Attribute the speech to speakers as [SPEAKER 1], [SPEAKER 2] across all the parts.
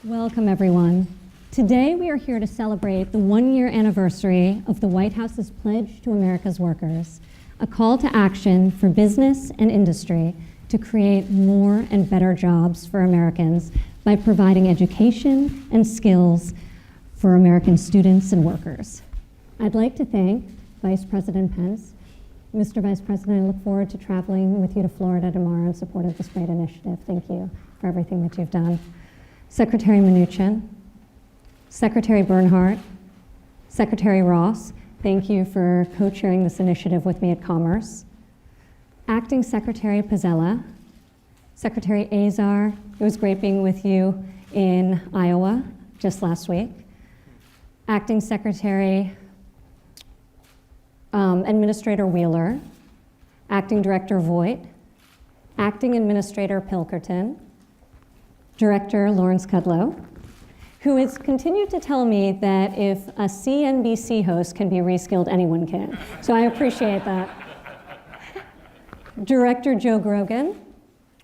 [SPEAKER 1] Welcome, everyone. Today, we are here to celebrate the one-year anniversary of the White House's Pledge to America's Workers, a call to action for business and industry to create more and better jobs for Americans by providing education and skills for American students and workers. I'd like to thank Vice President Pence. Mr. Vice President, I look forward to traveling with you to Florida tomorrow in support of this great initiative. Thank you for everything that you've done. Secretary Mnuchin, Secretary Bernhardt, Secretary Ross, thank you for co-chairing this initiative with me at Commerce. Acting Secretary Pizzella, Secretary Azar, it was great being with you in Iowa just last week. Acting Secretary Administrator Wheeler, Acting Director Voigt, Acting Administrator Pilkerton, Director Lawrence Kudlow, who has continued to tell me that if a CNBC host can be reskilled, anyone can. So I appreciate that. Director Joe Grogan,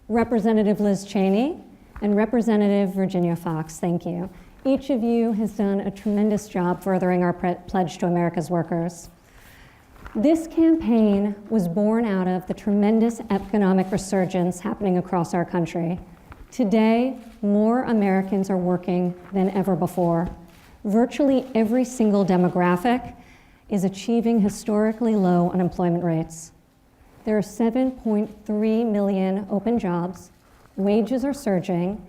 [SPEAKER 1] Representative Liz Cheney, and Representative Virginia Fox, thank you. Each of you has done a tremendous job furthering our pledge to America's workers. This campaign was born out of the tremendous economic resurgence happening across our country. Today, more Americans are working than ever before. Virtually every single demographic is achieving historically low unemployment rates. There are 7.3 million open jobs, wages are surging,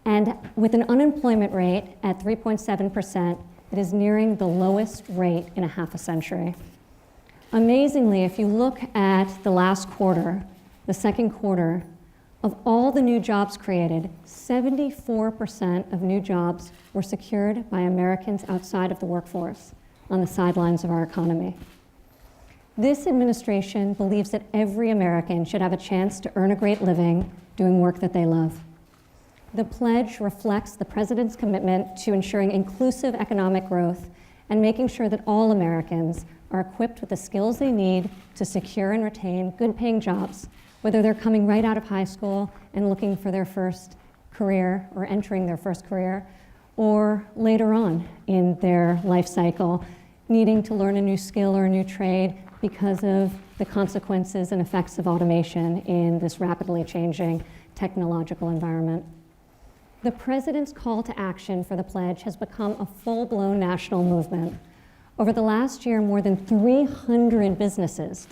[SPEAKER 1] and with an unemployment rate at 3.7%, it is nearing the lowest rate in a half a century. Amazingly, if you look at the last quarter, the second quarter, of all the new jobs created, 74% of new jobs were secured by Americans outside of the workforce on the sidelines of our economy. This administration believes that every American should have a chance to earn a great living doing work that they love. The pledge reflects the president's commitment to ensuring inclusive economic growth and making sure that all Americans are equipped with the skills they need to secure and retain good-paying jobs, whether they're coming right out of high school and looking for their first career or entering their first career, or later on in their life cycle, needing to learn a new skill or a new trade because of the consequences and effects of automation in this rapidly changing technological environment. The president's call to action for the pledge has become a full-blown national movement. Over the last year, more than 300 businesses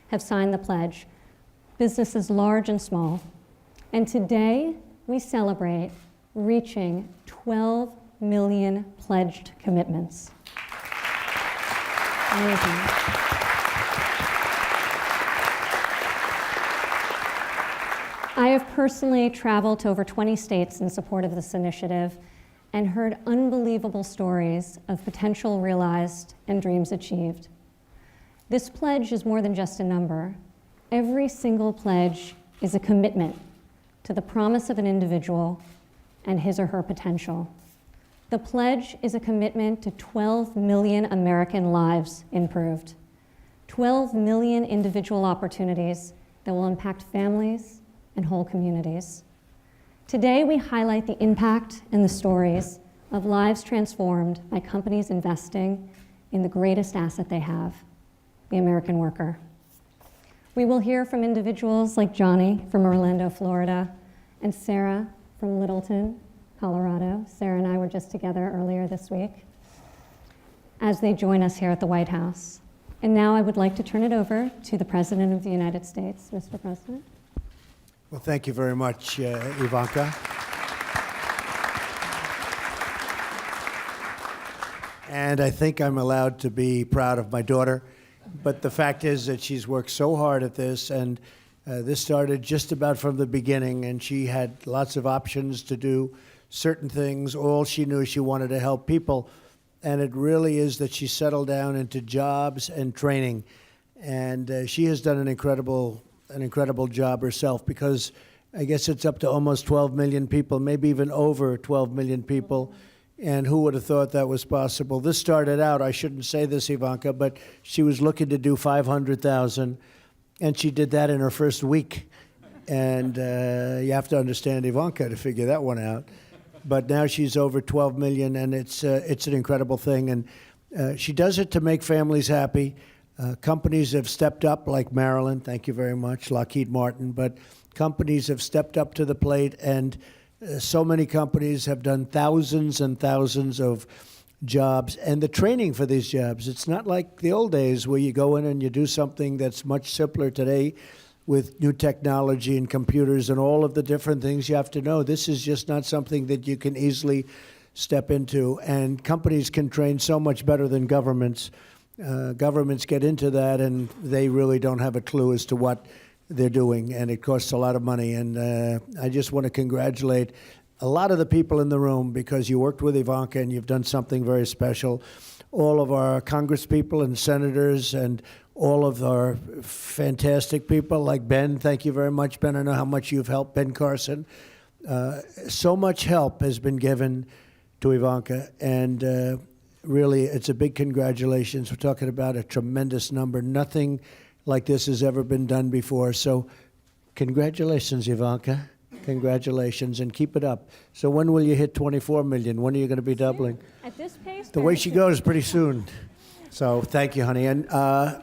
[SPEAKER 1] have signed the pledge, businesses large and small. And today, we celebrate reaching 12 million pledged commitments. Amazing. I have personally traveled to over 20 states in support of this initiative and heard unbelievable stories of potential realized and dreams achieved. This pledge is more than just a number. Every single pledge is a commitment to the promise of an individual and his or her potential. The pledge is a commitment to 12 million American lives improved, 12 million individual opportunities that will impact families and whole communities. Today, we highlight the impact and the stories of lives transformed by companies investing in the greatest asset they have, the American worker. We will hear from individuals like Johnny from Orlando, Florida, and Sarah from Littleton, Colorado. Sarah and I were just together earlier this week as they join us here at the White House. And now I would like to turn it over to the President of the United States. Mr. President.
[SPEAKER 2] Well, thank you very much, Ivanka. And I think I'm allowed to be proud of my daughter. But the fact is that she's worked so hard at this, and this started just about from the beginning, and she had lots of options to do certain things. All she knew, she wanted to help people, and it really is that she settled down into jobs and training, and she has done an incredible job herself, because I guess it's up to almost 12 million people, maybe even over 12 million people. And who would have thought that was possible? This started out, I shouldn't say this, Ivanka, but she was looking to do 500,000, and she did that in her first week. And you have to understand Ivanka to figure that one out. but now she's over 12 million, and it's an incredible thing. And she does it to make families happy. Companies have stepped up, like Maryland, thank you very much, Lockheed Martin, but companies have stepped up to the plate, and so many companies have done thousands and thousands of jobs, and the training for these jobs. It's not like the old days where you go in and you do something that's much simpler today with new technology and computers and all of the different things you have to know. This is just not something that you can easily step into, and companies can train so much better than governments. Governments get into that, and they really don't have a clue as to what they're doing, and it costs a lot of money. And I just want to congratulate a lot of the people in the room, because you worked with Ivanka and you've done something very special. All of our congresspeople and senators and all of our fantastic people like Ben. Thank you very much, Ben. I know how much you've helped Ben Carson. So much help has been given to Ivanka, and really, it's a big congratulations. We're talking about a tremendous number. Nothing like this has ever been done before. So congratulations, Ivanka. Congratulations, and keep it up. So when will you hit 24 million? When are you going to be doubling?
[SPEAKER 1] At this pace,
[SPEAKER 2] The way she goes, pretty soon. So thank you, honey. And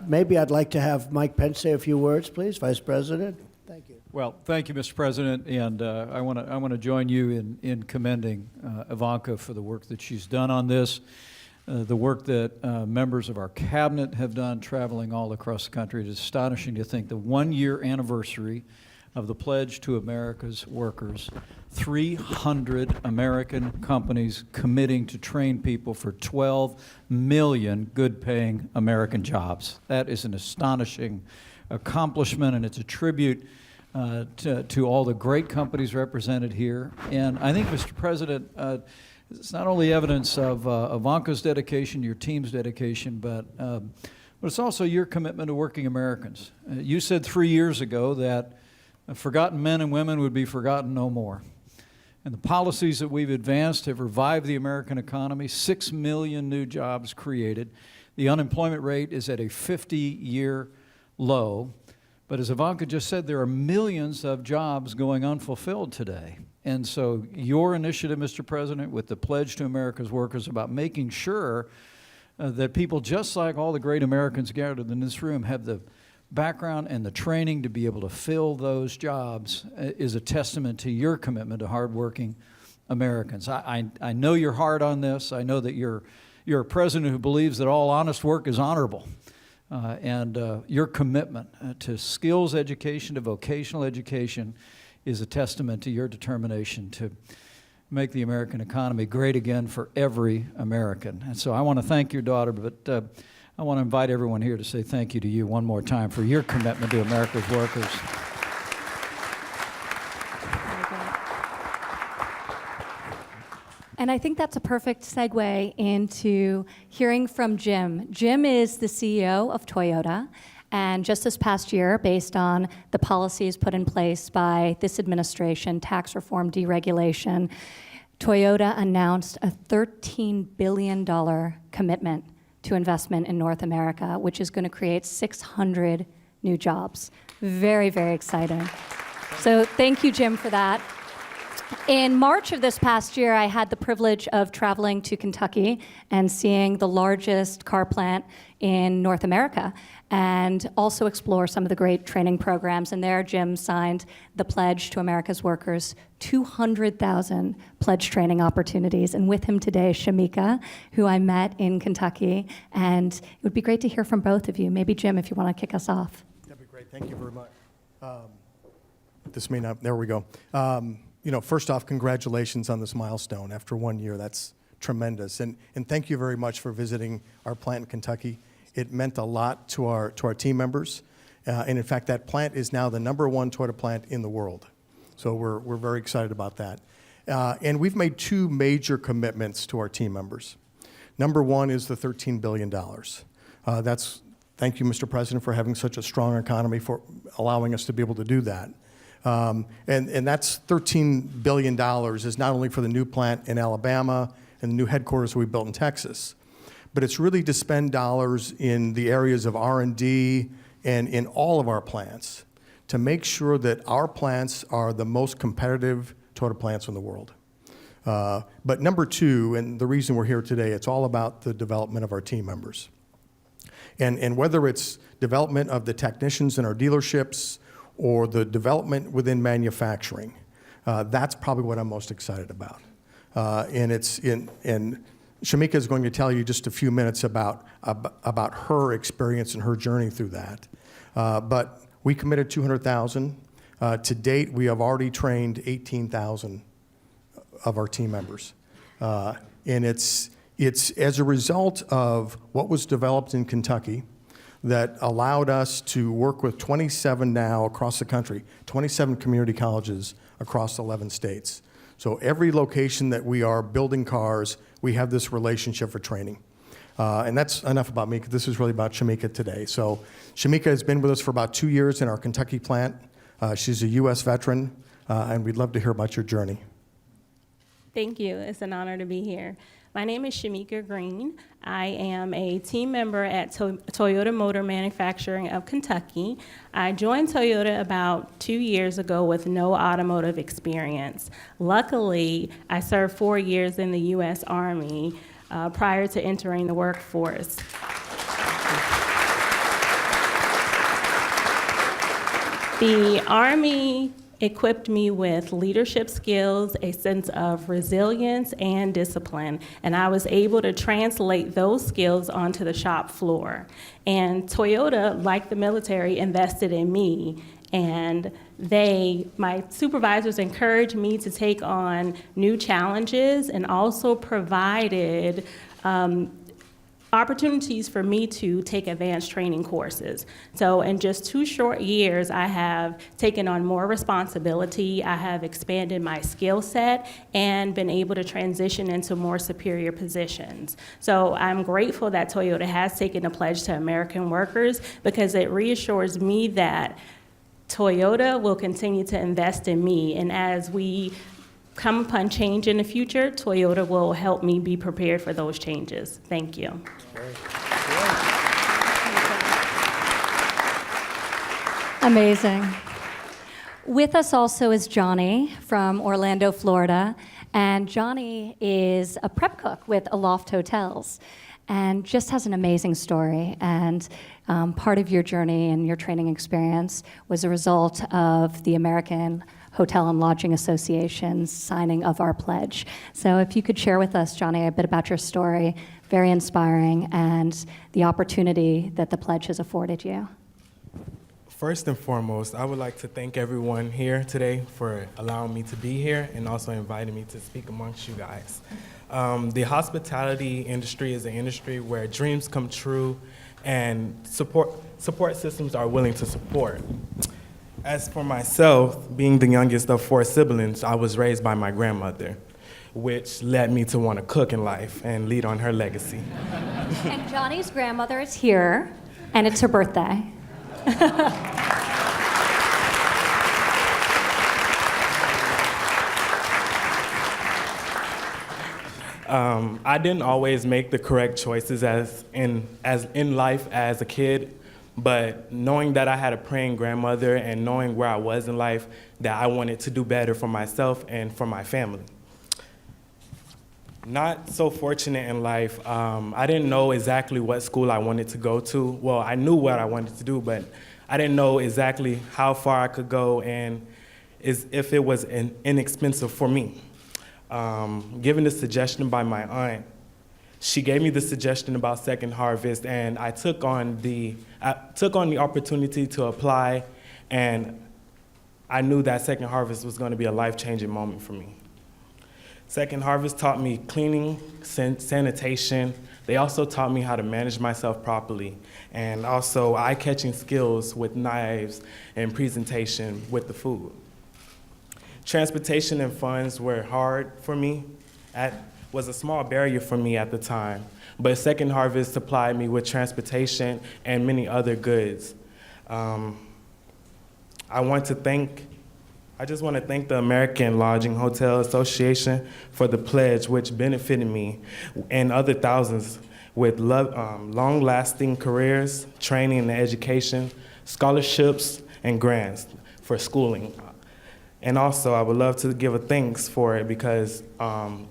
[SPEAKER 2] maybe I'd like to have Mike Pence say a few words, please, Vice President. Thank you.
[SPEAKER 3] Well, thank you, Mr. President, and I want to join you in commending Ivanka for the work that she's done on this, the work that members of our cabinet have done traveling all across the country. It is astonishing to think the one-year anniversary of the Pledge to America's Workers, 300 American companies committing to train people for 12 million good-paying American jobs. That is an astonishing accomplishment, and it's a tribute to all the great companies represented here. And I think, Mr. President, it's not only evidence of Ivanka's dedication, your team's dedication, but it's also your commitment to working Americans. You said 3 years ago that forgotten men and women would be forgotten no more. And the policies that we've advanced have revived the American economy, 6 million new jobs created. The unemployment rate is at a 50-year low. But as Ivanka just said, there are millions of jobs going unfulfilled today. And so your initiative, Mr. President, with the Pledge to America's Workers about making sure that people just like all the great Americans gathered in this room have the background and the training to be able to fill those jobs is a testament to your commitment to hardworking Americans. I know you're hard on this. I know that you're a president who believes that all honest work is honorable. And your commitment to skills education, to vocational education, is a testament to your determination to make the American economy great again for every American. And so I want to thank your daughter, but I want to invite everyone here to say thank you to you one more time for your commitment to America's workers.
[SPEAKER 4] And I think that's a perfect segue into hearing from Jim. Jim is the CEO of Toyota, and just this past year, based on the policies put in place by this administration, tax reform, deregulation, Toyota announced a $13 billion commitment to investment in North America, which is going to create 600 new jobs. Very, very exciting. So thank you, Jim, for that. In March of this past year, I had the privilege of traveling to Kentucky and seeing the largest car plant in North America, and also explore some of the great training programs. And there, Jim signed the Pledge to America's Workers, 200,000 pledge training opportunities. And with him today, Shamika, who I met in Kentucky. And it would be great to hear from both of you. Maybe, Jim, if you want to kick us off.
[SPEAKER 5] That'd be great. Thank you very much. This may not, there we go. First off, congratulations on this milestone after 1 year. That's tremendous. And thank you very much for visiting our plant in Kentucky. It meant a lot to our team members. And in fact, that plant is now the #1 Toyota plant in the world. So we're very excited about that. And we've made two major commitments to our team members. Number one is the $13 billion. Thank you, Mr. President, for having such a strong economy, for allowing us to be able to do that. And that's $13 billion is not only for the new plant in Alabama and the new headquarters we built in Texas, but it's really to spend dollars in the areas of R&D and in all of our plants to make sure that our plants are the most competitive Toyota plants in the world. But number two, and the reason we're here today, it's all about the development of our team members. And whether it's development of the technicians in our dealerships or the development within manufacturing, that's probably what I'm most excited about. And Shamika is going to tell you just a few minutes about her experience and her journey through that. But we committed $200,000. To date, we have already trained 18,000 of our team members. And it's as a result of what was developed in Kentucky that allowed us to work with 27 now across the country, 27 community colleges across 11 states. So every location that we are building cars, we have this relationship for training. And that's enough about me, because this is really about Shamika today. So Shamika has been with us for about 2 years in our Kentucky plant. She's a U.S. veteran, and we'd love to hear about your journey.
[SPEAKER 6] Thank you. It's an honor to be here. My name is Shamika Green. I am a team member at Toyota Motor Manufacturing of Kentucky. I joined Toyota about 2 years ago with no automotive experience. Luckily, I served 4 years in the U.S. Army prior to entering the workforce. The Army equipped me with leadership skills, a sense of resilience, and discipline. And I was able to translate those skills onto the shop floor. And Toyota, like the military, invested in me. And my supervisors encouraged me to take on new challenges and also provided opportunities for me to take advanced training courses. So in just 2 short years, I have taken on more responsibility, I have expanded my skill set, and been able to transition into more superior positions. So I'm grateful that Toyota has taken a pledge to American workers, because it reassures me that Toyota will continue to invest in me, and as we come upon change in the future, Toyota will help me be prepared for those changes. Thank you.
[SPEAKER 4] Amazing. With us also is Johnny from Orlando, Florida. And Johnny is a prep cook with Aloft Hotels and just has an amazing story. And part of your journey and your training experience was a result of the American Hotel and Lodging Association's signing of our pledge. So if you could share with us, Johnny, a bit about your story, very inspiring, and the opportunity that the pledge has afforded you.
[SPEAKER 7] First and foremost, I would like to thank everyone here today for allowing me to be here and also inviting me to speak amongst you guys. The hospitality industry is an industry where dreams come true and support systems are willing to support. As for myself, being the youngest of 4 siblings, I was raised by my grandmother, which led me to want to cook in life and lead on her legacy.
[SPEAKER 4] And Johnny's grandmother is here, and it's her birthday.
[SPEAKER 7] I didn't always make the correct choices as in life as a kid, but knowing that I had a praying grandmother and knowing where I was in life, that I wanted to do better for myself and for my family. Not so fortunate in life. I didn't know exactly what school I wanted to go to. Well, I knew what I wanted to do, but I didn't know exactly how far I could go and if it was inexpensive for me. Given the suggestion by my aunt, she gave me the suggestion about Second Harvest, and I took on the opportunity to apply, and I knew that Second Harvest was going to be a life-changing moment for me. Second Harvest taught me cleaning, sanitation. They also taught me how to manage myself properly, and also eye-catching skills with knives and presentation with the food. Transportation and funds were hard for me. Was a small barrier for me at the time, but Second Harvest supplied me with transportation and many other goods. I just want to thank the American Lodging Hotel Association for the pledge, which benefited me and other thousands with long-lasting careers, training and education, scholarships, and grants for schooling. And also, I would love to give a thanks for it because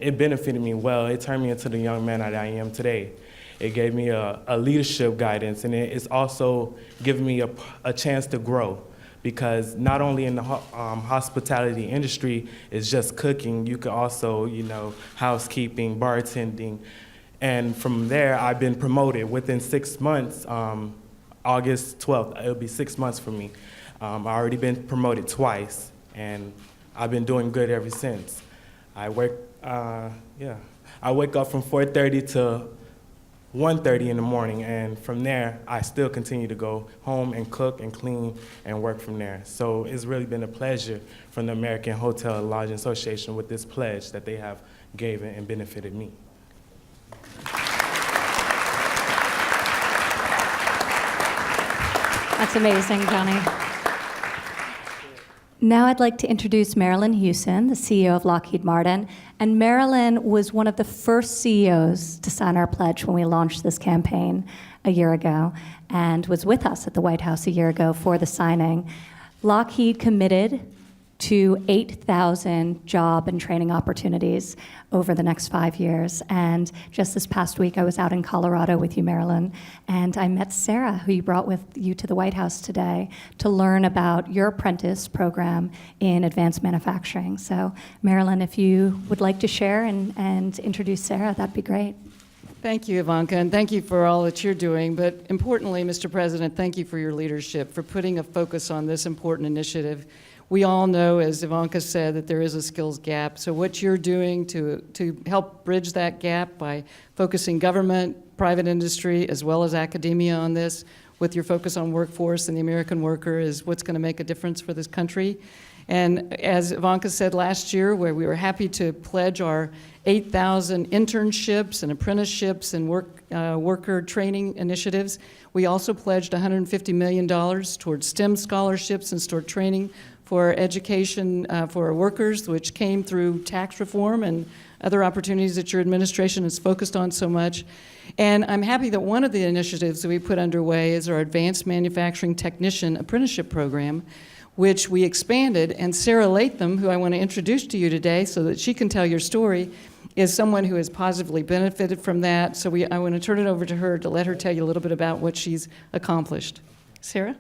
[SPEAKER 7] it benefited me well. It turned me into the young man that I am today. It gave me a leadership guidance, and it's also given me a chance to grow. Because not only in the hospitality industry is just cooking, you could also, you know, housekeeping, bartending. And from there, I've been promoted within 6 months. August 12th, it'll be 6 months for me. I've already been promoted twice, and I've been doing good ever since. I wake up from 4:30 to 1:30 in the morning, and from there, I still continue to go home and cook and clean and work from there. So it's really been a pleasure from the American Hotel and Lodging Association with this pledge that they have given and benefited me.
[SPEAKER 4] That's amazing, Johnny. Now I'd like to introduce Marilyn Hewson, the CEO of Lockheed Martin. And Marilyn was one of the first CEOs to sign our pledge when we launched this campaign a year ago and was with us at the White House a year ago for the signing. Lockheed committed to 8,000 job and training opportunities over the next 5 years. And just this past week, I was out in Colorado with you, Marilyn, and I met Sarah, who you brought with you to the White House today, to learn about your apprentice program in advanced manufacturing. So, Marilyn, if you would like to share and introduce Sarah, that'd be great.
[SPEAKER 8] Thank you, Ivanka, and thank you for all that you're doing. But importantly, Mr. President, thank you for your leadership, for putting a focus on this important initiative. We all know, as Ivanka said, that there is a skills gap. So what you're doing to help bridge that gap by focusing government, private industry, as well as academia on this, with your focus on workforce and the American worker, is what's going to make a difference for this country. And as Ivanka said last year, where we were happy to pledge our 8,000 internships and apprenticeships and worker training initiatives, we also pledged $150 million towards STEM scholarships and toward training for education for workers, which came through tax reform and other opportunities that your administration has focused on so much. And I'm happy that one of the initiatives that we put underway is our Advanced Manufacturing Technician Apprenticeship Program, which we expanded. And Sarah Latham, who I want to introduce to you today so that she can tell your story, is someone who has positively benefited from that. So I want to turn it over to her to let her tell you a little bit about what she's accomplished. Sarah?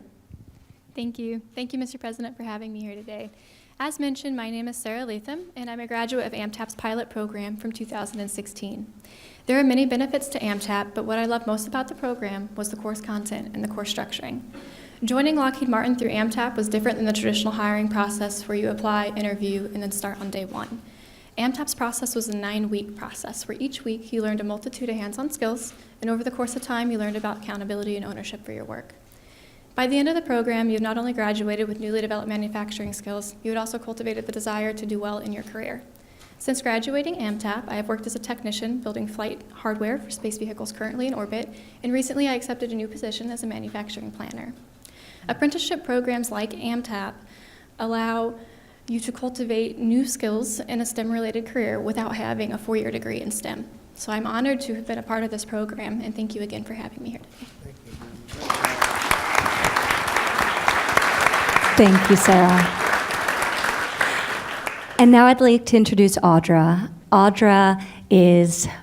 [SPEAKER 9] Thank you. Thank you, Mr. President, for having me here today. As mentioned, my name is Sarah Latham, and I'm a graduate of AMTAP's pilot program from 2016. There are many benefits to AMTAP, but what I loved most about the program was the course content and the course structuring. Joining Lockheed Martin through AMTAP was different than the traditional hiring process where you apply, interview, and then start on day one. AMTAP's process was a 9-week process where each week you learned a multitude of hands-on skills, and over the course of time you learned about accountability and ownership for your work. By the end of the program, you've not only graduated with newly developed manufacturing skills, you had also cultivated the desire to do well in your career. Since graduating AMTAP, I have worked as a technician building flight hardware for space vehicles currently in orbit, and recently I accepted a new position as a manufacturing planner. Apprenticeship programs like AMTAP allow you to cultivate new skills in a STEM-related career without having a 4-year degree in STEM. So I'm honored to have been a part of this program, and thank you again for having me here today.
[SPEAKER 4] Thank you, Sarah. And now I'd like to introduce Audra. Audra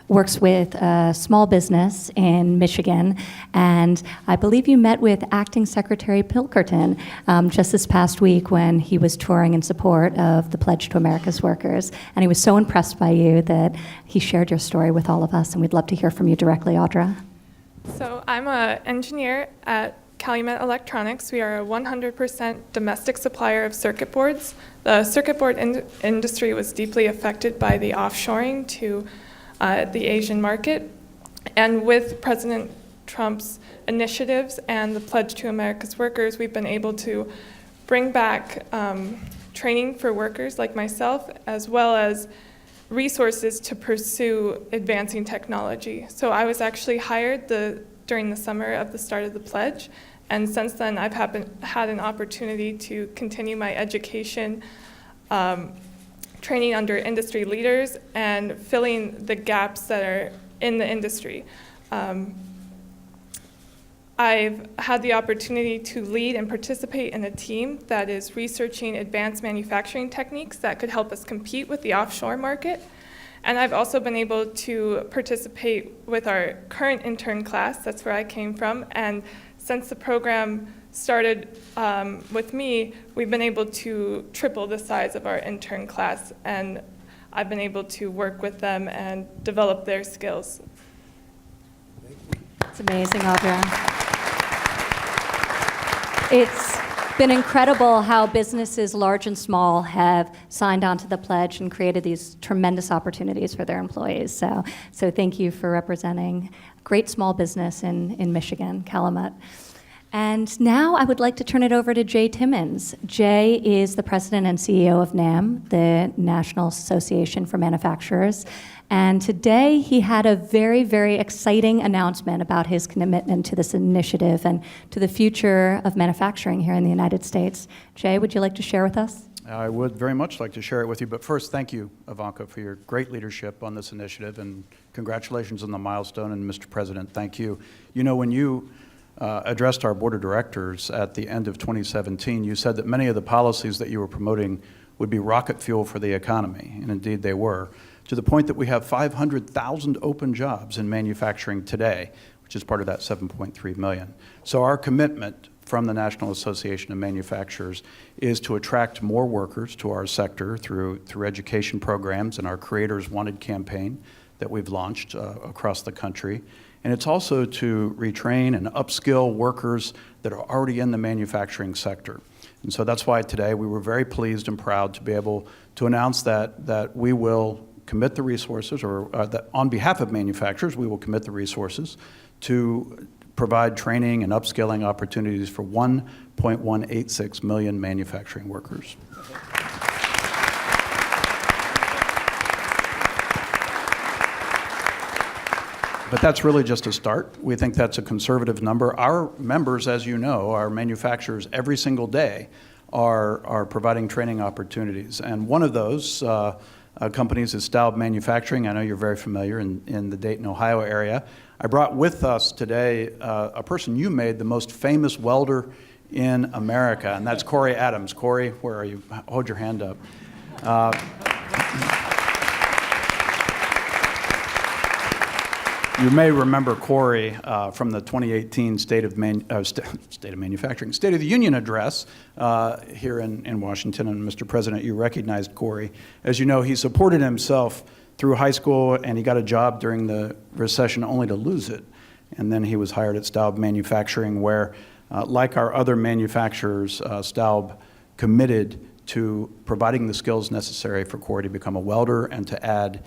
[SPEAKER 4] works with a small business in Michigan, and I believe you met with Acting Secretary Pilkerton just this past week when he was touring in support of the Pledge to America's Workers, and he was so impressed by you that he shared your story with all of us, and we'd love to hear from you directly, Audra.
[SPEAKER 10] So I'm an engineer at Calumet Electronics. We are a 100% domestic supplier of circuit boards. The circuit board industry was deeply affected by the offshoring to the Asian market. And with President Trump's initiatives and the Pledge to America's Workers, we've been able to bring back training for workers like myself, as well as resources to pursue advancing technology. So I was actually hired during the summer of the start of the pledge. And since then, I've had an opportunity to continue my education, training under industry leaders, and filling the gaps that are in the industry. I I've had the opportunity to lead and participate in a team that is researching advanced manufacturing techniques that could help us compete with the offshore market. And I've also been able to participate with our current intern class, that's where I came from, and since the program started with me, we've been able to triple the size of our intern class, and I've been able to work with them and develop their skills.
[SPEAKER 4] It's amazing, Audra. It's been incredible how businesses large and small have signed on to the pledge and created these tremendous opportunities for their employees. So thank you for representing a great small business in Michigan, Calumet. And now I would like to turn it over to Jay Timmons. Jay is the president and CEO of NAM, the National Association for Manufacturers. And today he had a very, very exciting announcement about his commitment to this initiative and to the future of manufacturing here in the United States. Jay, would you like to share with us?
[SPEAKER 11] I would very much like to share it with you, but first, thank you, Ivanka, for your great leadership on this initiative, and congratulations on the milestone, and Mr. President, thank you. You know, when you addressed our board of directors at the end of 2017, you said that many of the policies that you were promoting would be rocket fuel for the economy, and indeed they were, to the point that we have 500,000 open jobs in manufacturing today, which is part of that 7.3 million. So our commitment from the National Association of Manufacturers is to attract more workers to our sector through education programs and our Creators Wanted campaign that we've launched across the country. And it's also to retrain and upskill workers that are already in the manufacturing sector. And so that's why today we were very pleased and proud to be able to announce that we will commit the resources, or that on behalf of manufacturers, we will commit the resources to provide training and upskilling opportunities for 1.186 million manufacturing workers. But that's really just a start. We think that's a conservative number. Our members, as you know, our manufacturers every single day are providing training opportunities. And one of those companies is Staub Manufacturing. I know you're very familiar in the Dayton, Ohio area. I brought with us today a person you made the most famous welder in America, and that's Corey Adams. Corey, where are you? Hold your hand up. You may remember Corey from the 2018 State of the Union address here in Washington. And Mr. President, you recognized Corey. As you know, he supported himself through high school, and he got a job during the recession only to lose it. And then he was hired at Staub Manufacturing, where, like our other manufacturers, Staub committed to providing the skills necessary for Corey to become a welder and to add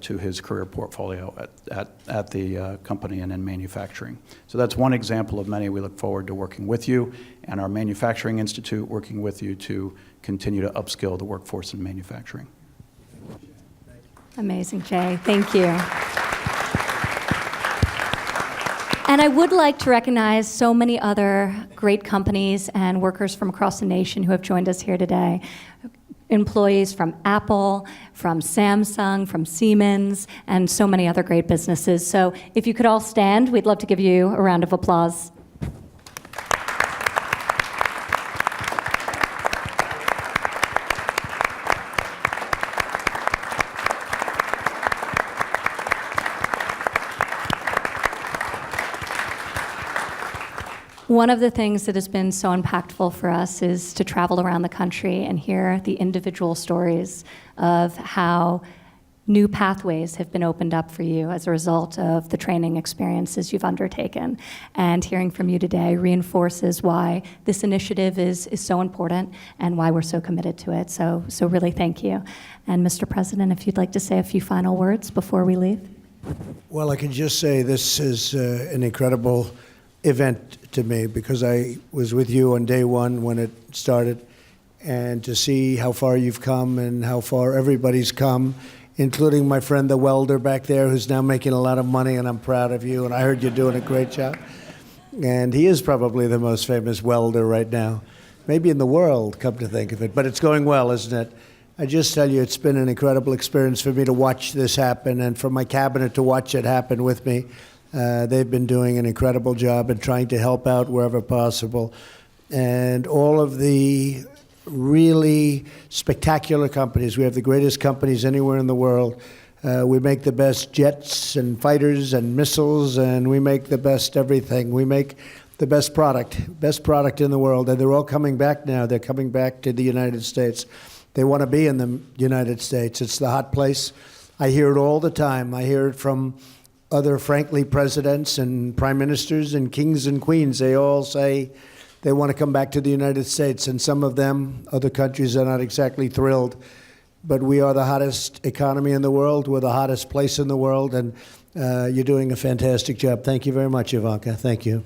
[SPEAKER 11] to his career portfolio at the company and in manufacturing. So that's one example of many. We look forward to working with you and our Manufacturing Institute working with you to continue to upskill the workforce in manufacturing.
[SPEAKER 4] Amazing, Jay. Thank you. And I would like to recognize so many other great companies and workers from across the nation who have joined us here today. Employees from Apple, from Samsung, from Siemens, and so many other great businesses. So if you could all stand, we'd love to give you a round of applause. One of the things that has been so impactful for us is to travel around the country and hear the individual stories of how new pathways have been opened up for you as a result of the training experiences you've undertaken. And hearing from you today reinforces why this initiative is so important and why we're so committed to it. So really thank you. And Mr. President, if you'd like to say a few final words before we leave.
[SPEAKER 2] Well, I can just say this is an incredible event to me, because I was with you on day one when it started, and to see how far you've come and how far everybody's come, including my friend the welder back there who's now making a lot of money, and I'm proud of you, and I heard you're doing a great job. And he is probably the most famous welder right now, maybe in the world, come to think of it, but it's going well, isn't it? I just tell you, it's been an incredible experience for me to watch this happen, and for my cabinet to watch it happen with me. They've been doing an incredible job in trying to help out wherever possible. And all of the really spectacular companies. We have the greatest companies anywhere in the world. We make the best jets and fighters and missiles, and we make the best everything. We make the best product in the world. And they're all coming back now. They're coming back to the United States. They want to be in the United States. It's the hot place. I hear it all the time. I hear it from other, frankly, presidents and prime ministers and kings and queens. They all say they want to come back to the United States. And some of them, other countries, are not exactly thrilled. But we are the hottest economy in the world. We're the hottest place in the world. And you're doing a fantastic job. Thank you very much, Ivanka. Thank you.